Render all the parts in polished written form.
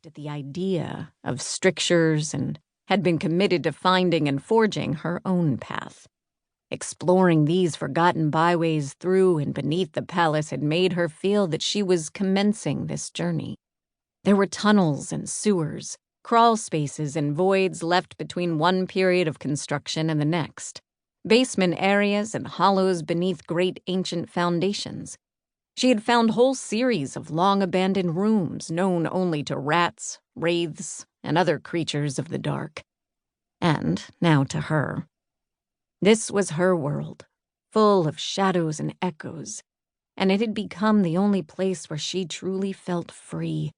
balked at the idea of strictures and had been committed to finding and forging her own path. Exploring these forgotten byways through and beneath the palace had made her feel that she was commencing this journey. There were tunnels and sewers, crawl spaces and voids left between one period of construction and the next, basement areas and hollows beneath great ancient foundations. She had found whole series of long-abandoned rooms known only to rats, wraiths, and other creatures of the dark. And now to her. This was her world, full of shadows and echoes, and it had become the only place where she truly felt free.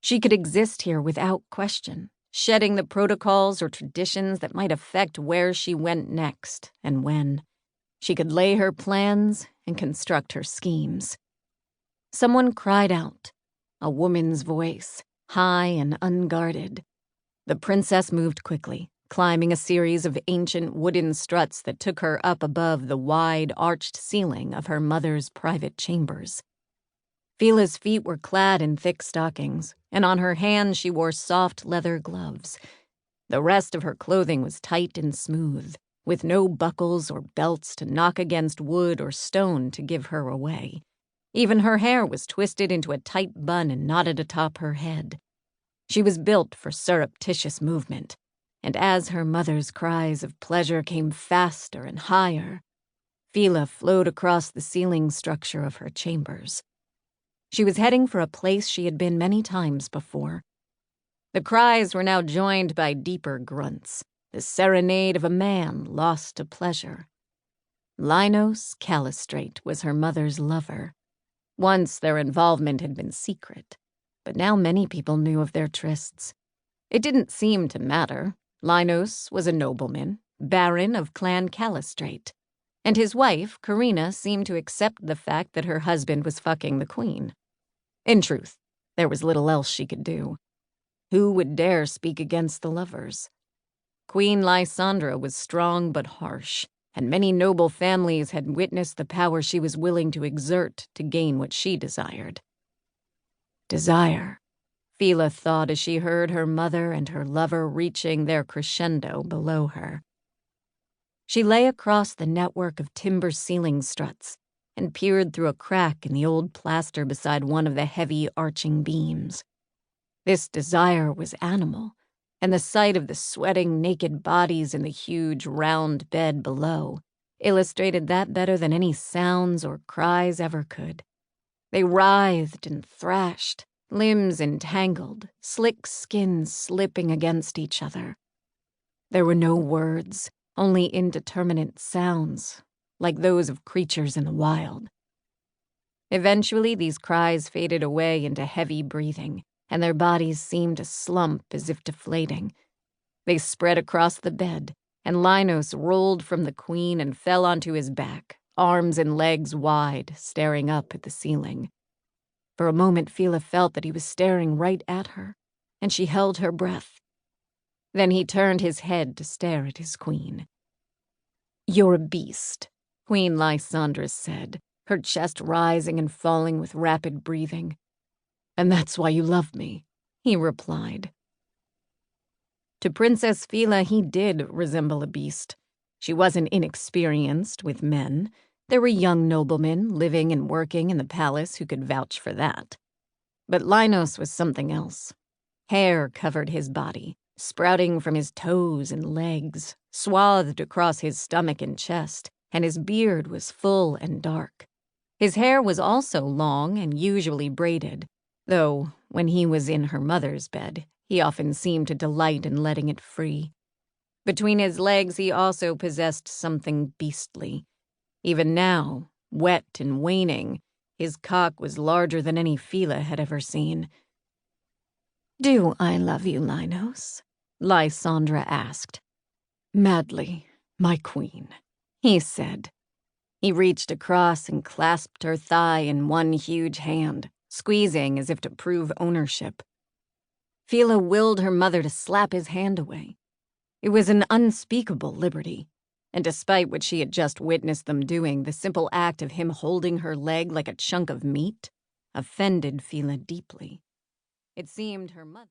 She could exist here without question, shedding the protocols or traditions that might affect where she went next and when. She could lay her plans and construct her schemes. Someone cried out, a woman's voice, high and unguarded. The princess moved quickly, climbing a series of ancient wooden struts that took her up above the wide, arched ceiling of her mother's private chambers. Phela's feet were clad in thick stockings, and on her hands she wore soft leather gloves. The rest of her clothing was tight and smooth, with no buckles or belts to knock against wood or stone to give her away. Even her hair was twisted into a tight bun and knotted atop her head. She was built for surreptitious movement, and as her mother's cries of pleasure came faster and higher, Phela flowed across the ceiling structure of her chambers. She was heading for a place she had been many times before. The cries were now joined by deeper grunts, the serenade of a man lost to pleasure. Linos Calistrate was her mother's lover. Once their involvement had been secret, but now many people knew of their trysts. It didn't seem to matter. Linos was a nobleman, baron of Clan Calistrate, and his wife, Karina, seemed to accept the fact that her husband was fucking the queen. In truth, there was little else she could do. Who would dare speak against the lovers? Queen Lysandra was strong but harsh, and many noble families had witnessed the power she was willing to exert to gain what she desired. Desire, Phela thought as she heard her mother and her lover reaching their crescendo below her. She lay across the network of timber ceiling struts and peered through a crack in the old plaster beside one of the heavy arching beams. This desire was animal, and the sight of the sweating naked bodies in the huge round bed below illustrated that better than any sounds or cries ever could. They writhed and thrashed, limbs entangled, slick skins slipping against each other. There were no words, only indeterminate sounds, like those of creatures in the wild. Eventually, these cries faded away into heavy breathing, and their bodies seemed to slump as if deflating. They spread across the bed, and Linos rolled from the queen and fell onto his back, arms and legs wide, staring up at the ceiling. For a moment, Phela felt that he was staring right at her, and she held her breath. Then he turned his head to stare at his queen. "You're a beast," Queen Lysandra said, her chest rising and falling with rapid breathing. "And that's why you love me," he replied. To Princess Phela, he did resemble a beast. She wasn't inexperienced with men. There were young noblemen living and working in the palace who could vouch for that. But Linos was something else. Hair covered his body, sprouting from his toes and legs, swathed across his stomach and chest, and his beard was full and dark. His hair was also long and usually braided, though when he was in her mother's bed, he often seemed to delight in letting it free. Between his legs he also possessed something beastly. Even now, wet and waning, his cock was larger than any Phela had ever seen. "Do I love you, Linos?" Lysandra asked. "Madly, my queen," he said. He reached across and clasped her thigh in one huge hand, squeezing as if to prove ownership. Phela willed her mother to slap his hand away. It was an unspeakable liberty, and despite what she had just witnessed them doing, the simple act of him holding her leg like a chunk of meat offended Phela deeply. It seemed her mother